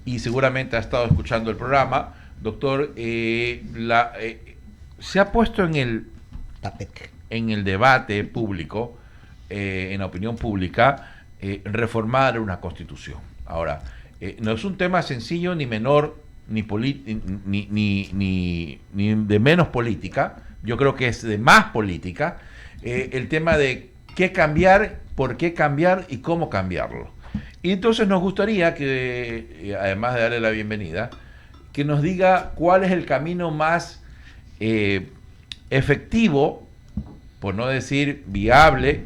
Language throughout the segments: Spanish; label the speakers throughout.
Speaker 1: y seguramente ha estado escuchando el programa, doctor, se ha puesto
Speaker 2: Tapete.
Speaker 1: en el debate público, en la opinión pública, reformar una constitución. Ahora, no es un tema sencillo ni menor, ni de menos política, yo creo que es de más política, el tema de qué cambiar, por qué cambiar y cómo cambiarlo. Y entonces nos gustaría que, además de darle la bienvenida, que nos diga cuál es el camino más efectivo, por no decir viable,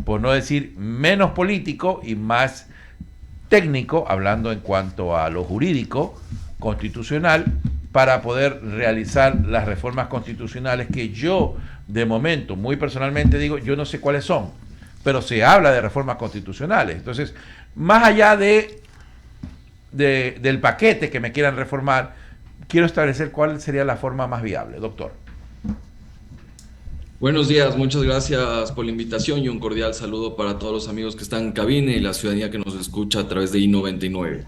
Speaker 1: por no decir menos político y más técnico, hablando en cuanto a lo jurídico, constitucional, para poder realizar las reformas constitucionales que yo, de momento, muy personalmente digo, yo no sé cuáles son, pero se habla de reformas constitucionales. Entonces, más allá del paquete que me quieran reformar, quiero establecer cuál sería la forma más viable, doctor.
Speaker 3: Buenos días, muchas gracias por la invitación y un cordial saludo para todos los amigos que están en cabina y la ciudadanía que nos escucha a través de I99.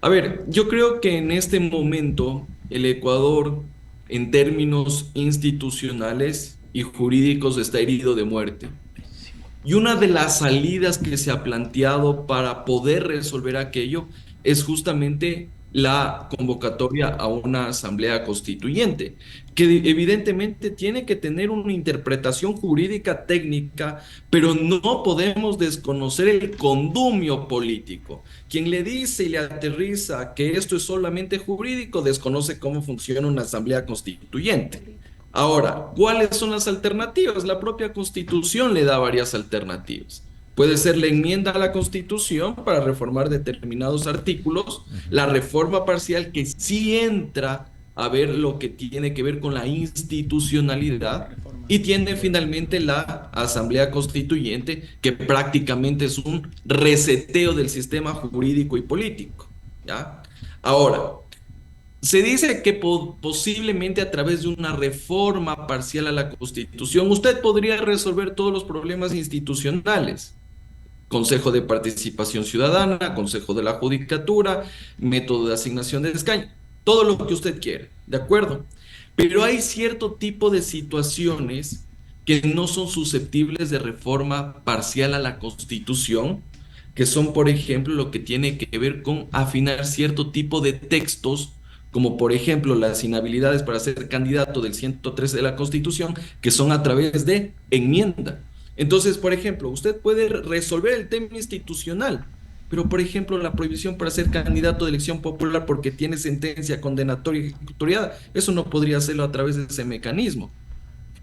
Speaker 3: A ver, yo creo que en este momento el Ecuador, en términos institucionales y jurídicos, está herido de muerte. Y una de las salidas que se ha planteado para poder resolver aquello es justamente la convocatoria a una asamblea constituyente, que evidentemente tiene que tener una interpretación jurídica técnica, pero no podemos desconocer el condumio político. Quien le dice y le aterriza que esto es solamente jurídico, desconoce cómo funciona una asamblea constituyente. Ahora, ¿cuáles son las alternativas? La propia Constitución le da varias alternativas. Puede ser la enmienda a la Constitución para reformar determinados artículos, la reforma parcial que sí entra a ver lo que tiene que ver con la institucionalidad y tiene finalmente la Asamblea Constituyente, que prácticamente es un reseteo del sistema jurídico y político, ¿ya? Ahora, se dice que posiblemente a través de una reforma parcial a la Constitución usted podría resolver todos los problemas institucionales. Consejo de Participación Ciudadana, Consejo de la Judicatura, método de asignación de escaño, todo lo que usted quiera, ¿de acuerdo? Pero hay cierto tipo de situaciones que no son susceptibles de reforma parcial a la Constitución, que son, por ejemplo, lo que tiene que ver con afinar cierto tipo de textos, como por ejemplo las inhabilidades para ser candidato del 113 de la Constitución, que son a través de enmienda. Entonces, por ejemplo, usted puede resolver el tema institucional, pero por ejemplo, la prohibición para ser candidato de elección popular porque tiene sentencia condenatoria y ejecutoriada, eso no podría hacerlo a través de ese mecanismo.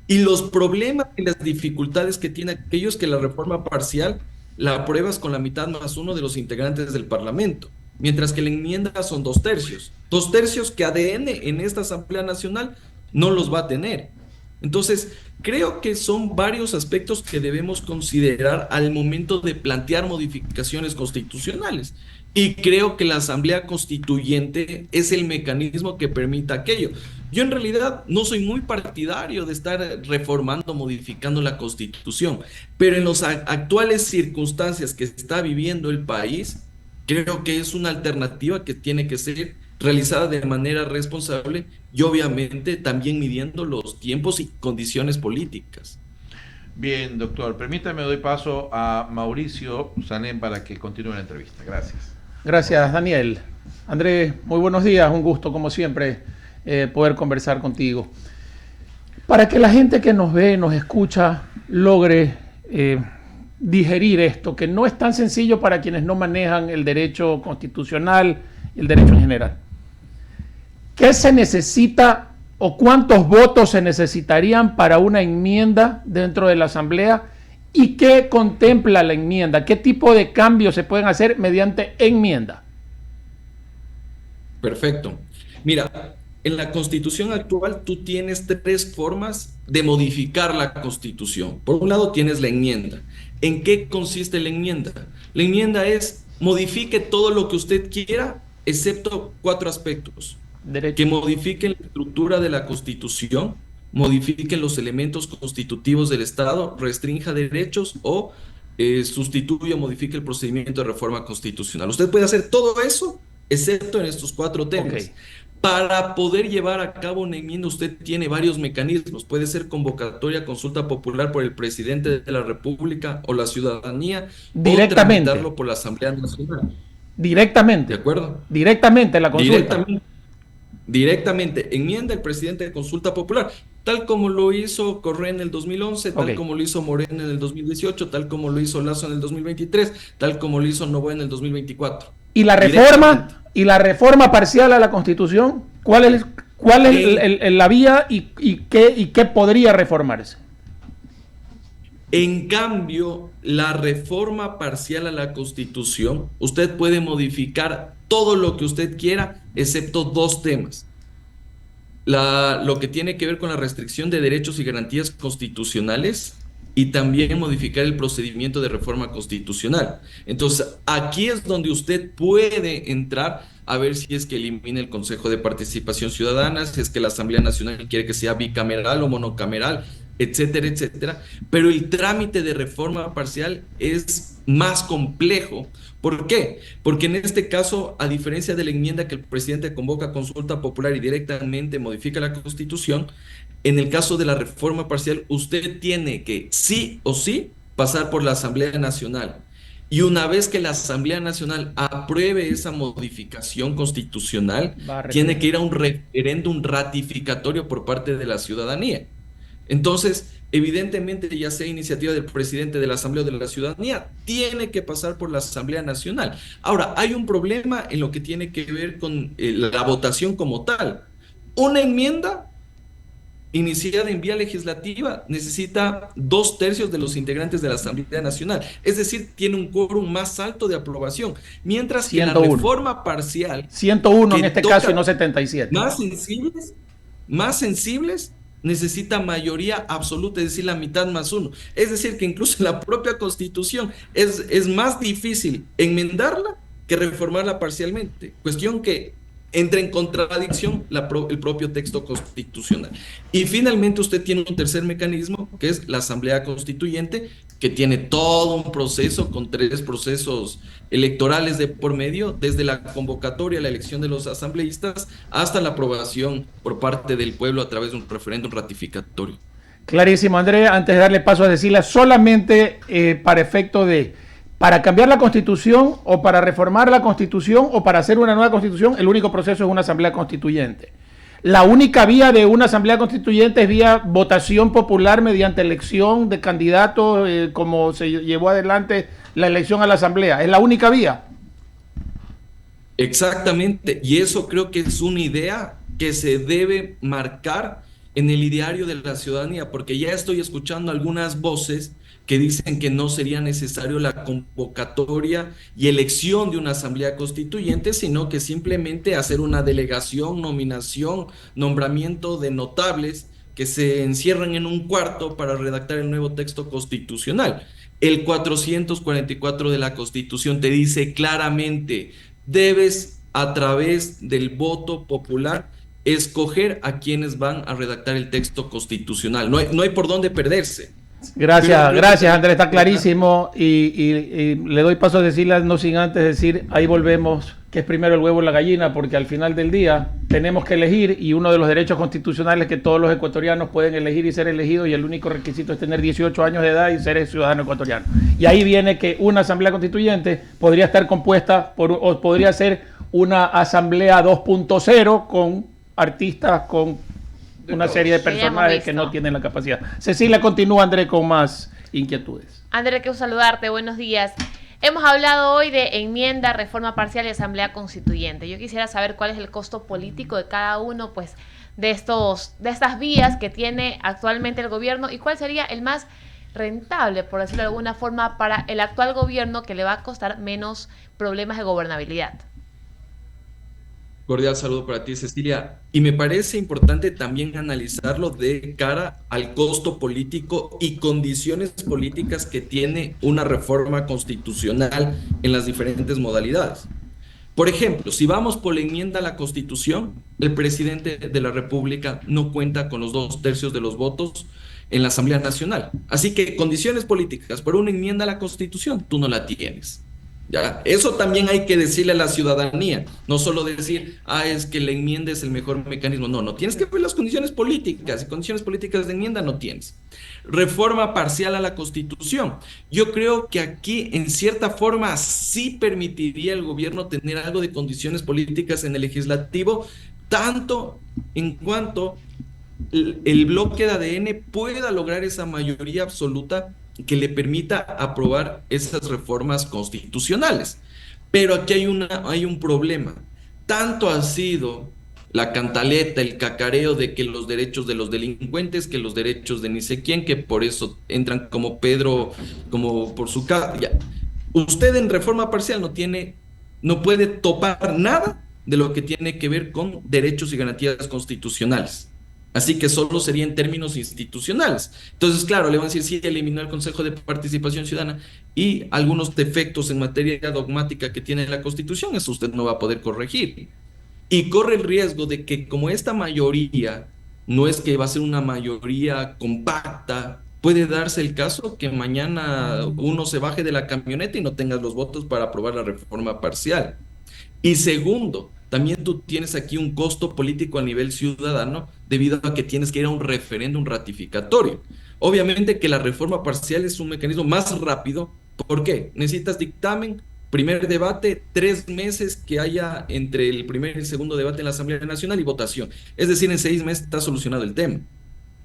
Speaker 3: Y los problemas y las dificultades que tiene aquellos que la reforma parcial la apruebas con la mitad más uno de los integrantes del Parlamento, mientras que la enmienda son dos tercios que ADN en esta Asamblea Nacional no los va a tener. Entonces, creo que son varios aspectos que debemos considerar al momento de plantear modificaciones constitucionales. Y creo que la Asamblea Constituyente es el mecanismo que permita aquello. Yo en realidad no soy muy partidario de estar reformando, modificando la Constitución, pero en las actuales circunstancias que está viviendo el país, creo que es una alternativa que tiene que ser realizada de manera responsable y obviamente también midiendo los tiempos y condiciones políticas.
Speaker 1: Bien, doctor, permítame, doy paso a Mauricio Sanén para que continúe la entrevista. Gracias.
Speaker 4: Gracias, Daniel. Andrés, muy buenos días, un gusto como siempre poder conversar contigo. Para que la gente que nos ve, nos escucha, logre digerir esto, que no es tan sencillo para quienes no manejan el derecho constitucional y el derecho en general. ¿Qué se necesita o cuántos votos se necesitarían para una enmienda dentro de la Asamblea? ¿Y qué contempla la enmienda? ¿Qué tipo de cambios se pueden hacer mediante enmienda?
Speaker 3: Perfecto. Mira, en la Constitución actual tú tienes tres formas de modificar la Constitución. Por un lado tienes la enmienda. ¿En qué consiste la enmienda? La enmienda es modifique todo lo que usted quiera, excepto cuatro aspectos.
Speaker 4: Derecho.
Speaker 3: Que modifiquen la estructura de la Constitución, modifiquen los elementos constitutivos del Estado, restrinja derechos o sustituye o modifique el procedimiento de reforma constitucional. Usted puede hacer todo eso excepto en estos 4 temas.
Speaker 4: Ok.
Speaker 3: Para poder llevar a cabo una enmienda, usted tiene varios mecanismos. Puede ser convocatoria, consulta popular por el presidente de la República o la ciudadanía, o
Speaker 4: Directamente.
Speaker 3: tramitarlo por la Asamblea Nacional. ¿De
Speaker 4: Directamente.
Speaker 3: acuerdo?
Speaker 4: Directamente la consulta.
Speaker 3: Directamente, enmienda el presidente de consulta popular, tal como lo hizo Correa en el 2011, tal
Speaker 4: Ok.
Speaker 3: como lo hizo Morena en el 2018, tal como lo hizo Lazo en el 2023, tal como lo hizo Novoa en el 2024.
Speaker 4: ¿Y la
Speaker 3: Directamente.
Speaker 4: reforma parcial a la Constitución? ¿Cuál es la vía y qué podría reformarse?
Speaker 3: En cambio, la reforma parcial a la Constitución, usted puede modificar todo lo que usted quiera, excepto 2 temas. Lo que tiene que ver con la restricción de derechos y garantías constitucionales y también modificar el procedimiento de reforma constitucional. Entonces, aquí es donde usted puede entrar a ver si es que elimina el Consejo de Participación Ciudadana, si es que la Asamblea Nacional quiere que sea bicameral o monocameral, etcétera, etcétera. Pero el trámite de reforma parcial es más complejo. ¿Por qué? Porque en este caso, a diferencia de la enmienda que el presidente convoca a consulta popular y directamente modifica la Constitución, en el caso de la reforma parcial, usted tiene que sí o sí pasar por la Asamblea Nacional. Y una vez que la Asamblea Nacional apruebe esa modificación constitucional, tiene que ir a un referéndum ratificatorio por parte de la ciudadanía. Entonces, evidentemente, ya sea iniciativa del presidente de la Asamblea o de la ciudadanía, tiene que pasar por la Asamblea Nacional. Ahora, hay un problema en lo que tiene que ver con la votación como tal. Una enmienda iniciada en vía legislativa necesita 2/3 de los integrantes de la Asamblea Nacional, es decir, tiene un quórum más alto de aprobación, mientras que la
Speaker 4: 101.
Speaker 3: reforma parcial,
Speaker 4: 101 en
Speaker 3: que
Speaker 4: este
Speaker 3: toca
Speaker 4: caso y no 77.
Speaker 3: más sensibles, necesita mayoría absoluta, es decir, la mitad más 1. Es decir, que incluso la propia Constitución es más difícil enmendarla que reformarla parcialmente, cuestión que entra en contradicción el propio texto constitucional. Y finalmente usted tiene un tercer mecanismo, que es la Asamblea Constituyente, que tiene todo un proceso con 3 procesos electorales de por medio, desde la convocatoria, la elección de los asambleístas, hasta la aprobación por parte del pueblo a través de un referéndum ratificatorio.
Speaker 4: Clarísimo, André. Antes de darle paso a decirle, solamente para efecto para cambiar la Constitución o para reformar la Constitución o para hacer una nueva Constitución, el único proceso es una Asamblea Constituyente. La única vía de una Asamblea Constituyente es vía votación popular mediante elección de candidatos, como se llevó adelante la elección a la Asamblea. Es la única vía.
Speaker 3: Exactamente, y eso creo que es una idea que se debe marcar en el ideario de la ciudadanía, porque ya estoy escuchando algunas voces que dicen que no sería necesario la convocatoria y elección de una asamblea constituyente, sino que simplemente hacer una delegación, nominación, nombramiento de notables que se encierran en un cuarto para redactar el nuevo texto constitucional. El 444 de la Constitución te dice claramente, debes a través del voto popular escoger a quienes van a redactar el texto constitucional. No hay por dónde perderse.
Speaker 4: Gracias Andrés, está clarísimo y le doy paso a decirle, no sin antes decir, ahí volvemos, que es primero el huevo o la gallina, porque al final del día tenemos que elegir y uno de los derechos constitucionales que todos los ecuatorianos pueden elegir y ser elegidos y el único requisito es tener 18 años de edad y ser ciudadano ecuatoriano. Y ahí viene que una asamblea constituyente podría estar compuesta o podría ser una asamblea 2.0 con artistas, con una serie de personajes que no tienen la capacidad. Cecilia, continúa, André, con más inquietudes.
Speaker 5: André, quiero saludarte, buenos días. Hemos hablado hoy de enmienda, reforma parcial y asamblea constituyente. Yo quisiera saber cuál es el costo político de cada uno, pues, de estas vías que tiene actualmente el gobierno y cuál sería el más rentable, por decirlo de alguna forma, para el actual gobierno que le va a costar menos problemas de gobernabilidad.
Speaker 3: Cordial saludo para ti, Cecilia. Y me parece importante también analizarlo de cara al costo político y condiciones políticas que tiene una reforma constitucional en las diferentes modalidades. Por ejemplo, si vamos por la enmienda a la Constitución, el presidente de la República no cuenta con los 2/3 de los votos en la Asamblea Nacional. Así que condiciones políticas por una enmienda a la Constitución, tú no la tienes. ¿Ya? Eso también hay que decirle a la ciudadanía, no solo decir, es que la enmienda es el mejor mecanismo. No, no, tienes que ver las condiciones políticas, y condiciones políticas de enmienda no tienes. Reforma parcial a la Constitución. Yo creo que aquí, en cierta forma, sí permitiría al gobierno tener algo de condiciones políticas en el legislativo, tanto en cuanto el bloque de ADN pueda lograr esa mayoría absoluta que le permita aprobar esas reformas constitucionales. Pero aquí hay un problema. Tanto ha sido la cantaleta, el cacareo de que los derechos de los delincuentes, que los derechos de ni sé quién, que por eso entran como Pedro, como por su casa. Usted en reforma parcial no puede topar nada de lo que tiene que ver con derechos y garantías constitucionales. Así que solo sería en términos institucionales. Entonces, claro, le van a decir, sí, eliminó el Consejo de Participación Ciudadana y algunos defectos en materia dogmática que tiene la Constitución, eso usted no va a poder corregir. Y corre el riesgo de que como esta mayoría no es que va a ser una mayoría compacta, puede darse el caso que mañana uno se baje de la camioneta y no tengas los votos para aprobar la reforma parcial. Y segundo, también tú tienes aquí un costo político a nivel ciudadano debido a que tienes que ir a un referéndum ratificatorio. Obviamente que la reforma parcial es un mecanismo más rápido. ¿Por qué? Necesitas dictamen, primer debate, 3 meses que haya entre el primer y el segundo debate en la Asamblea Nacional y votación. Es decir, en 6 meses está solucionado el tema.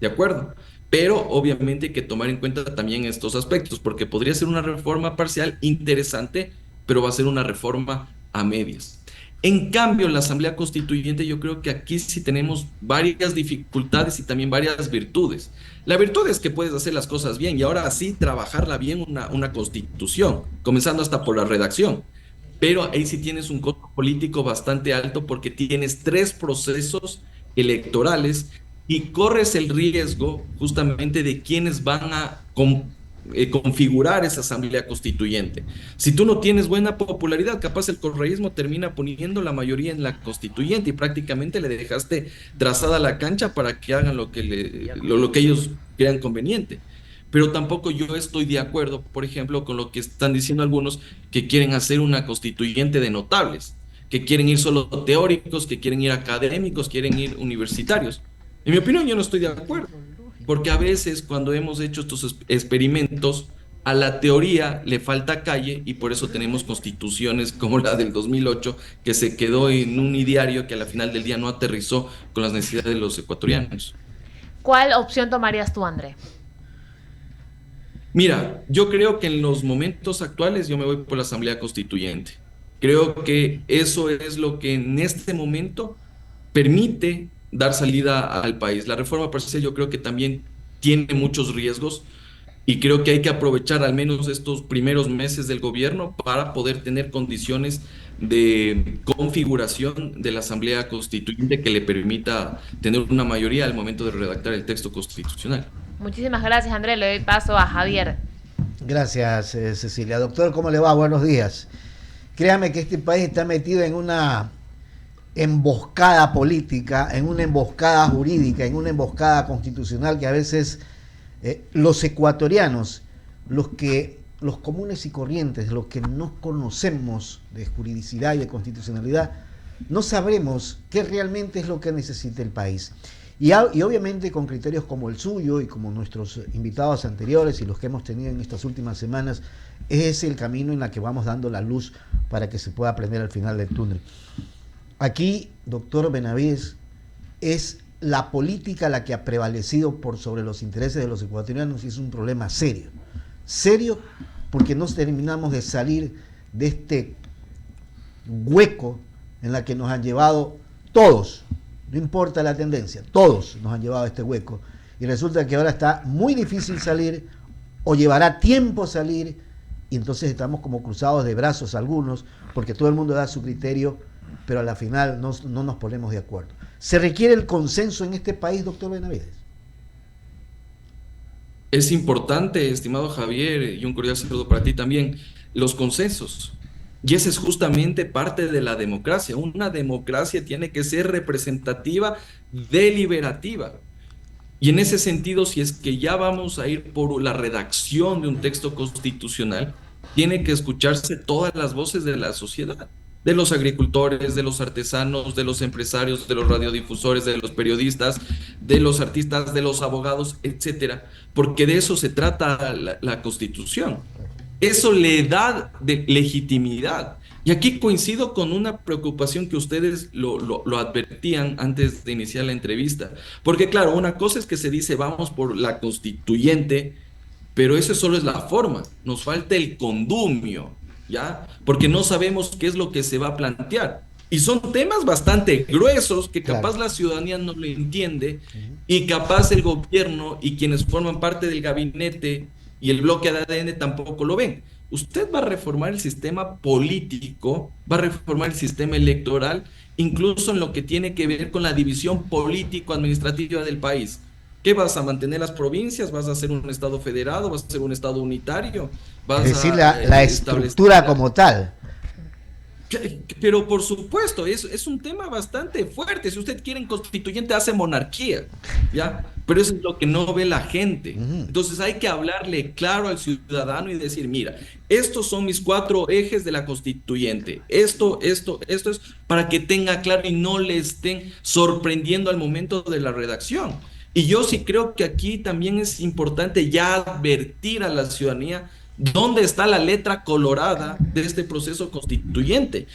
Speaker 3: ¿De acuerdo? Pero obviamente hay que tomar en cuenta también estos aspectos, porque podría ser una reforma parcial interesante, pero va a ser una reforma a medias. En cambio, en la Asamblea Constituyente yo creo que aquí sí tenemos varias dificultades y también varias virtudes. La virtud es que puedes hacer las cosas bien y ahora sí trabajarla bien una constitución, comenzando hasta por la redacción. Pero ahí sí tienes un costo político bastante alto porque tienes 3 procesos electorales y corres el riesgo justamente de quienes van a configurar esa asamblea constituyente. Si tú no tienes buena popularidad, capaz el correísmo termina poniendo la mayoría en la constituyente y prácticamente le dejaste trazada la cancha para que hagan lo que ellos crean conveniente. Pero tampoco yo estoy de acuerdo, por ejemplo, con lo que están diciendo algunos que quieren hacer una constituyente de notables, que quieren ir solo teóricos, que quieren ir académicos, quieren ir universitarios. En mi opinión, yo no estoy de acuerdo, porque a veces cuando hemos hecho estos experimentos, a la teoría le falta calle y por eso tenemos constituciones como la del 2008, que se quedó en un ideario que a la final del día no aterrizó con las necesidades de los ecuatorianos.
Speaker 5: ¿Cuál opción tomarías tú, André?
Speaker 3: Mira, yo creo que en los momentos actuales yo me voy por la Asamblea Constituyente. Creo que eso es lo que en este momento permite dar salida al país. La reforma parcial yo creo que también tiene muchos riesgos y creo que hay que aprovechar al menos estos primeros meses del gobierno para poder tener condiciones de configuración de la Asamblea Constituyente que le permita tener una mayoría al momento de redactar el texto constitucional.
Speaker 5: Muchísimas gracias, André. Le doy paso a Javier.
Speaker 2: Gracias, Cecilia. Doctor, ¿cómo le va? Buenos días. Créame que este país está metido en una emboscada política, en una emboscada jurídica, en una emboscada constitucional que a veces los ecuatorianos, los comunes y corrientes, los que no conocemos de juridicidad y de constitucionalidad, no sabremos qué realmente es lo que necesita el país. Y obviamente con criterios como el suyo y como nuestros invitados anteriores y los que hemos tenido en estas últimas semanas, es el camino en el que vamos dando la luz para que se pueda aprender al final del túnel. Aquí, doctor Benavides, es la política la que ha prevalecido por sobre los intereses de los ecuatorianos y es un problema serio. Serio porque no terminamos de salir de este hueco en la que nos han llevado todos. No importa la tendencia, todos nos han llevado a este hueco y resulta que ahora está muy difícil salir o llevará tiempo salir y entonces estamos como cruzados de brazos algunos porque todo el mundo da su criterio, pero a la final no nos ponemos de acuerdo. ¿Se requiere el consenso en este país, doctor Benavides?
Speaker 3: Es importante, estimado Javier, y un cordial saludo para ti también, los consensos. Y esa es justamente parte de la democracia. Una democracia tiene que ser representativa, deliberativa. Y en ese sentido, si es que ya vamos a ir por la redacción de un texto constitucional, tiene que escucharse todas las voces de la sociedad, de los agricultores, de los artesanos, de los empresarios, de los radiodifusores, de los periodistas, de los artistas, de los abogados, etcétera, porque de eso se trata la Constitución. Eso le da legitimidad. Y aquí coincido con una preocupación que ustedes lo advertían antes de iniciar la entrevista. Porque claro, una cosa es que se dice vamos por la constituyente, pero eso solo es la forma. Nos falta el condumio, ¿ya? Porque no sabemos qué es lo que se va a plantear. Y son temas bastante gruesos que capaz la ciudadanía no lo entiende y capaz el gobierno y quienes forman parte del gabinete y el bloque de ADN tampoco lo ven. Usted va a reformar el sistema político, va a reformar el sistema electoral, incluso en lo que tiene que ver con la división político-administrativa del país. ¿Qué vas a mantener las provincias? ¿Vas a hacer un estado federado? ¿Vas a ser un estado unitario? ¿Vas
Speaker 2: Es decir,
Speaker 3: a
Speaker 2: la estructura como tal.
Speaker 3: Pero por supuesto, es un tema bastante fuerte. Si usted quiere en constituyente, hace monarquía, ¿ya? Pero eso es lo que no ve la gente. Entonces hay que hablarle claro al ciudadano y decir, mira, estos son mis 4 ejes de la constituyente. Esto es para que tenga claro y no le estén sorprendiendo al momento de la redacción. Y yo sí creo que aquí también es importante ya advertir a la ciudadanía dónde está la letra colorada de este proceso constituyente.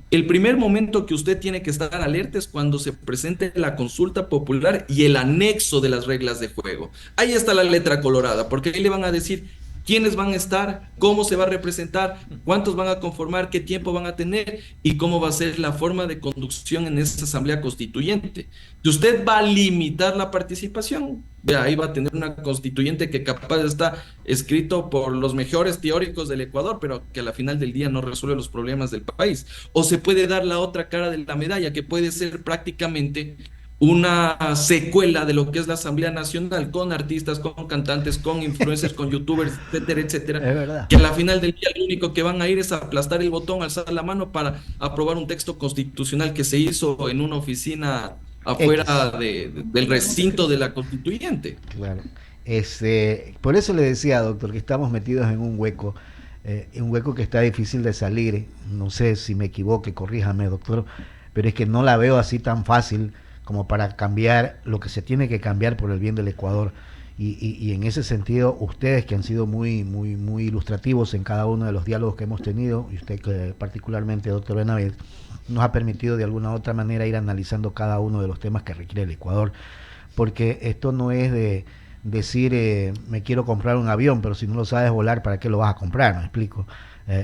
Speaker 3: El primer momento que usted tiene que estar alerta es cuando se presente la consulta popular y el anexo de las reglas de juego. Ahí está la letra colorada, porque ahí le van a decir quiénes van a estar, cómo se va a representar, cuántos van a conformar, qué tiempo van a tener y cómo va a ser la forma de conducción en esta asamblea constituyente. Si usted va a limitar la participación, vea, ahí va a tener una constituyente que capaz está escrito por los mejores teóricos del Ecuador, pero que a la final del día no resuelve los problemas del país. O se puede dar la otra cara de la medalla, que puede ser prácticamente una secuela de lo que es la Asamblea Nacional, con artistas, con cantantes, con influencers, con youtubers, etcétera, etcétera.
Speaker 2: Es verdad.
Speaker 3: Que a la final del día lo único que van a ir es a aplastar el botón, alzar la mano para aprobar un texto constitucional que se hizo en una oficina afuera del recinto de la constituyente.
Speaker 2: Claro. Por eso le decía, doctor, que estamos metidos en un hueco que está difícil de salir. No sé si me equivoque, corríjame, doctor, pero es que no la veo así tan fácil como para cambiar lo que se tiene que cambiar por el bien del Ecuador. Y en ese sentido, ustedes que han sido muy ilustrativos en cada uno de los diálogos que hemos tenido, y usted particularmente, doctor Benavides, nos ha permitido de alguna u otra manera ir analizando cada uno de los temas que requiere el Ecuador, porque esto no es de decir me quiero comprar un avión, pero si no lo sabes volar, ¿para qué lo vas a comprar? ¿Me explico?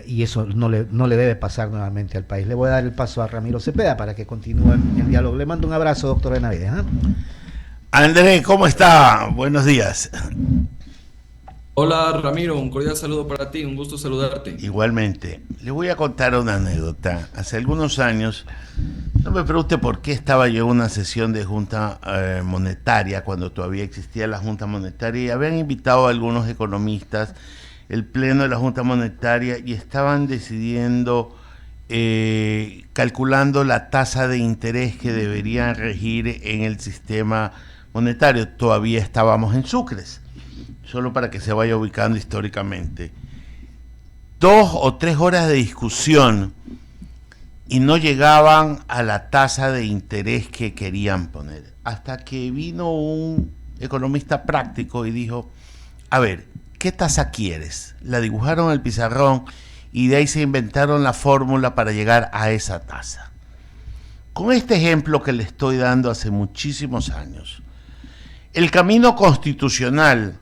Speaker 2: Y eso no le debe pasar nuevamente al país. Le voy a dar el paso a Ramiro Cepeda para que continúe el diálogo. Le mando un abrazo, doctor Benavides.
Speaker 6: Andrés, ¿cómo está? Buenos días.
Speaker 3: Hola Ramiro, un cordial saludo para ti, un gusto saludarte.
Speaker 6: Igualmente. Le voy a contar una anécdota. Hace algunos años, no me pregunte por qué estaba yo en una sesión de Junta Monetaria, cuando todavía existía la Junta Monetaria, y habían invitado a algunos economistas, el pleno de la Junta Monetaria, y estaban decidiendo, calculando la tasa de interés que deberían regir en el sistema monetario. Todavía estábamos en Sucres, solo para que se vaya ubicando históricamente. 2 o 3 horas de discusión y no llegaban a la tasa de interés que querían poner, hasta que vino un economista práctico y dijo, a ver, ¿qué tasa quieres? La dibujaron en el pizarrón y de ahí se inventaron la fórmula para llegar a esa tasa. Con este ejemplo que le estoy dando hace muchísimos años, el camino constitucional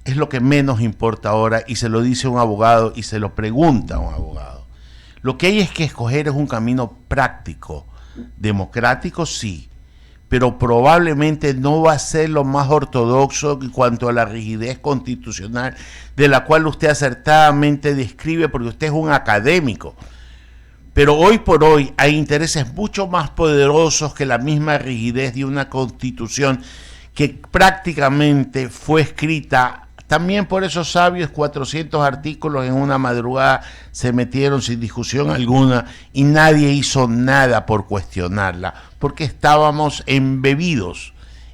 Speaker 6: es lo que menos importa ahora, y se lo dice un abogado y se lo pregunta a un abogado. Lo que hay es que escoger es un camino práctico, democrático sí, pero probablemente no va a ser lo más ortodoxo en cuanto a la rigidez constitucional, de la cual usted acertadamente describe, porque usted es un académico. Pero hoy por hoy hay intereses mucho más poderosos que la misma rigidez de una constitución que prácticamente fue escrita también por esos sabios. 400 artículos en una madrugada se metieron sin discusión alguna y nadie hizo nada por cuestionarla, porque estábamos embebidos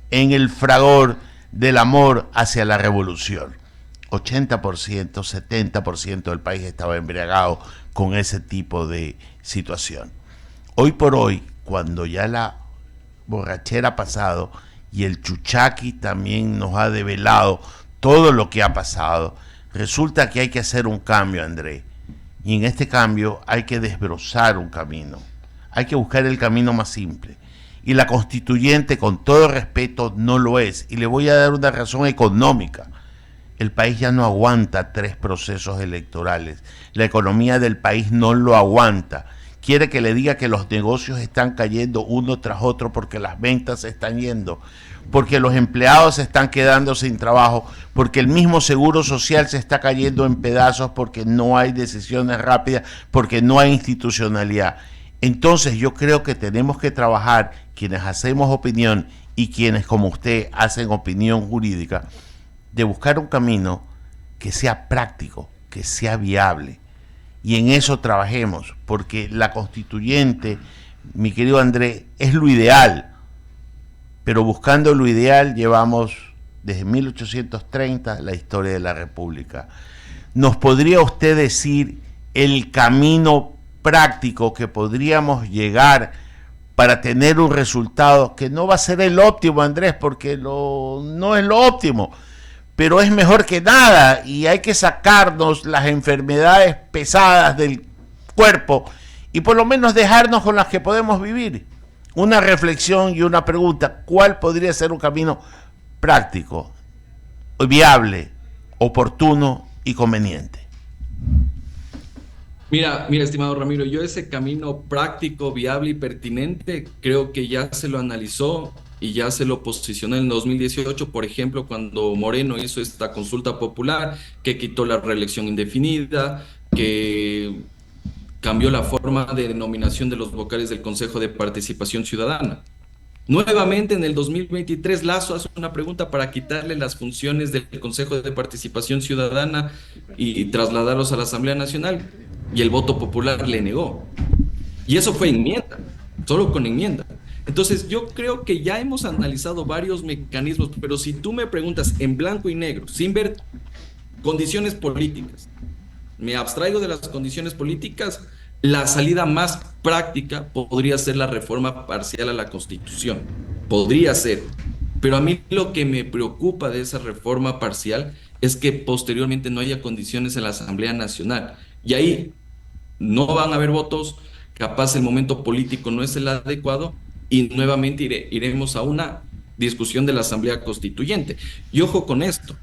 Speaker 6: en el fragor del amor hacia la revolución. 80%, 70% del país estaba embriagado con ese tipo de situación. Hoy por hoy, cuando ya la borrachera ha pasado y el chuchaqui también nos ha develado todo lo que ha pasado, resulta que hay que hacer un cambio, André. Y en este cambio hay que desbrozar un camino. Hay que buscar el camino más simple. Y la constituyente, con todo respeto, no lo es. Y le voy a dar una razón económica. El país ya no aguanta 3 procesos electorales. La economía del país no lo aguanta. Quiere que le diga que los negocios están cayendo uno tras otro porque las ventas se están yendo, porque los empleados se están quedando sin trabajo, porque el mismo seguro social se está cayendo en pedazos, porque no hay decisiones rápidas, porque no hay institucionalidad. Entonces yo creo que tenemos que trabajar, quienes hacemos opinión y quienes como usted hacen opinión jurídica, de buscar un camino que sea práctico, que sea viable. Y en eso trabajemos, porque la constituyente, mi querido André, es lo ideal. Pero buscando lo ideal llevamos desde 1830 la historia de la República. ¿Nos podría usted decir el camino práctico que podríamos llegar para tener un resultado que no va a ser el óptimo, Andrés, porque no es lo óptimo, pero es mejor que nada y hay que sacarnos las enfermedades pesadas del cuerpo y por lo menos dejarnos con las que podemos vivir? Una reflexión y una pregunta: ¿cuál podría ser un camino práctico, viable, oportuno y conveniente?
Speaker 3: Mira, estimado Ramiro, yo ese camino práctico, viable y pertinente creo que ya se lo analizó y ya se lo posicionó en 2018, por ejemplo, cuando Moreno hizo esta consulta popular, que quitó la reelección indefinida, que cambió la forma de denominación de los vocales del Consejo de Participación Ciudadana. Nuevamente en el 2023 Lazo hace una pregunta para quitarle las funciones del Consejo de Participación Ciudadana y trasladarlos a la Asamblea Nacional, y el voto popular le negó. Y eso fue enmienda, solo con enmienda. Entonces yo creo que ya hemos analizado varios mecanismos, pero si tú me preguntas en blanco y negro, sin ver condiciones políticas, me abstraigo de las condiciones políticas, la salida más práctica podría ser la reforma parcial a la Constitución. Podría ser. Pero a mí lo que me preocupa de esa reforma parcial es que posteriormente no haya condiciones en la Asamblea Nacional. Y ahí no van a haber votos, capaz el momento político no es el adecuado y nuevamente iremos a una discusión de la Asamblea Constituyente. Y ojo con esto.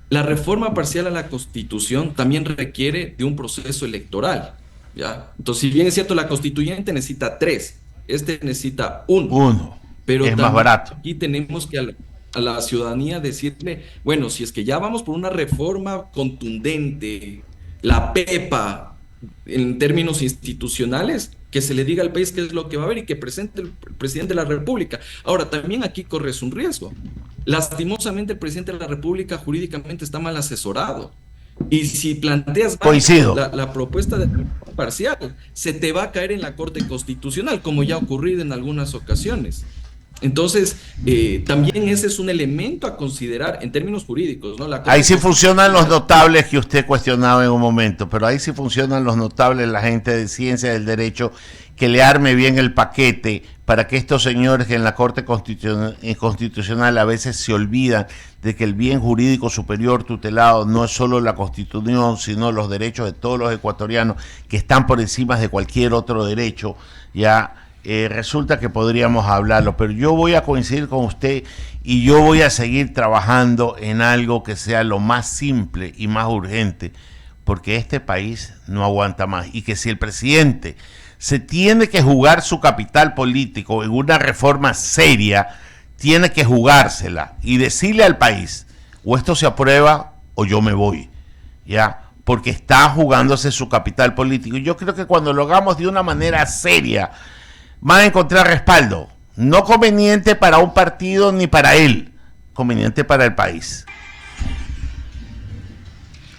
Speaker 3: La reforma parcial a la Constitución también requiere de un proceso electoral, ¿ya? Entonces, si bien es cierto, la Constituyente necesita 3, este necesita 1. Pero
Speaker 6: es más barato.
Speaker 3: Aquí tenemos que a la ciudadanía decirle, bueno, si es que ya vamos por una reforma contundente, la PEPA, en términos institucionales, que se le diga al país qué es lo que va a haber y que presente el presidente de la República. Ahora, también aquí corres un riesgo. Lastimosamente, el presidente de la República jurídicamente está mal asesorado. Y si planteas la propuesta de parcial, se te va a caer en la Corte Constitucional, como ya ha ocurrido en algunas ocasiones. Entonces, también ese es un elemento a considerar en términos jurídicos, ¿no?
Speaker 6: Ahí sí funcionan los notables que usted cuestionaba en un momento, pero ahí sí funcionan los notables, la gente de ciencia del derecho, que le arme bien el paquete para que estos señores que en la Corte Constitucional a veces se olvidan de que el bien jurídico superior tutelado no es solo la Constitución, sino los derechos de todos los ecuatorianos que están por encima de cualquier otro derecho, ya. Resulta que podríamos hablarlo, pero yo voy a coincidir con usted y yo voy a seguir trabajando en algo que sea lo más simple y más urgente, porque este país no aguanta más y que si el presidente se tiene que jugar su capital político en una reforma seria, tiene que jugársela y decirle al país, o esto se aprueba o yo me voy, ya, porque está jugándose su capital político. Y yo creo que cuando lo hagamos de una manera seria, van a encontrar respaldo, no conveniente para un partido ni para él, conveniente para el país.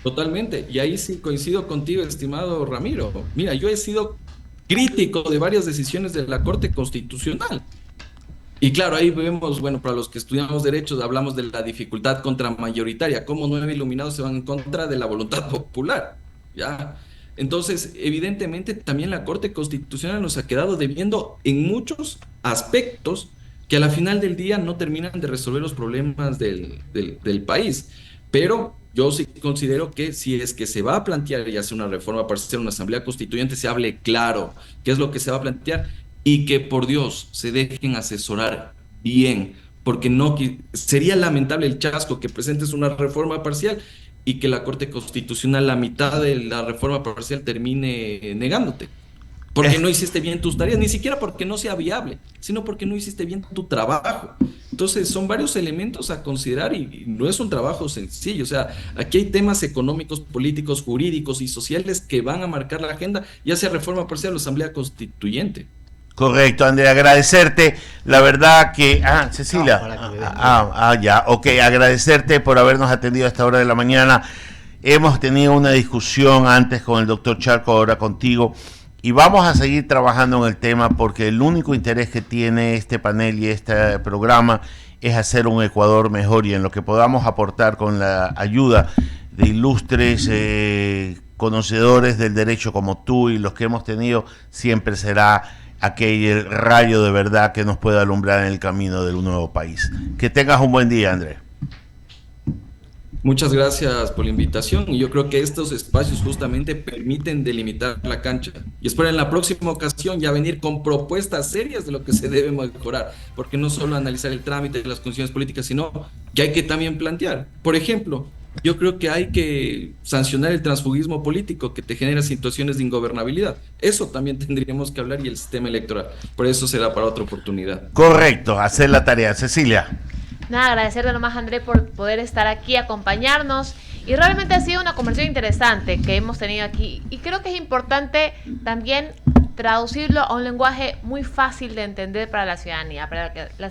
Speaker 3: Totalmente, y ahí sí coincido contigo, estimado Ramiro. Mira, yo he sido crítico de varias decisiones de la Corte Constitucional, Y claro, ahí vemos, bueno, para los que estudiamos derechos, hablamos de la dificultad contramayoritaria, cómo 9 iluminados se van en contra de la voluntad popular, ¿ya? Entonces, evidentemente, también la Corte Constitucional nos ha quedado debiendo en muchos aspectos que a la final del día no terminan de resolver los problemas del país. Pero yo sí considero que si es que se va a plantear y hacer una reforma parcial, una asamblea constituyente, se hable claro qué es lo que se va a plantear y que por Dios se dejen asesorar bien, porque no sería lamentable el chasco que presentes una reforma parcial y que la Corte Constitucional la mitad de la reforma parcial termine negándote. Porque no hiciste bien tus tareas, ni siquiera porque no sea viable, sino porque no hiciste bien tu trabajo. Entonces, son varios elementos a considerar y no es un trabajo sencillo. O sea, aquí hay temas económicos, políticos, jurídicos y sociales que van a marcar la agenda, ya sea reforma parcial o asamblea constituyente.
Speaker 6: Correcto, André, agradecerte, la verdad que... Cecilia, ya, ok, agradecerte por habernos atendido a esta hora de la mañana. Hemos tenido una discusión antes con el doctor Charco, ahora contigo, y vamos a seguir trabajando en el tema porque el único interés que tiene este panel y este programa es hacer un Ecuador mejor, y en lo que podamos aportar con la ayuda de ilustres conocedores del derecho como tú y los que hemos tenido, siempre será aquel rayo de verdad que nos pueda alumbrar en el camino del nuevo país. Que tengas un buen día, Andrés.
Speaker 3: Muchas gracias por la invitación, y yo creo que estos espacios justamente permiten delimitar la cancha, y espero en la próxima ocasión ya venir con propuestas serias de lo que se debe mejorar, porque no solo analizar el trámite de las condiciones políticas, sino que hay que también plantear, por ejemplo, yo creo que hay que sancionar el transfugismo político que te genera situaciones de ingobernabilidad. Eso también tendríamos que hablar, y el sistema electoral. Por eso será para otra oportunidad.
Speaker 6: Correcto, hacer la tarea. Cecilia.
Speaker 5: Nada, agradecerte nomás, André, por poder estar aquí, acompañarnos. Y realmente ha sido una conversación interesante que hemos tenido aquí. Y creo que es importante también traducirlo a un lenguaje muy fácil de entender para la ciudadanía, para que la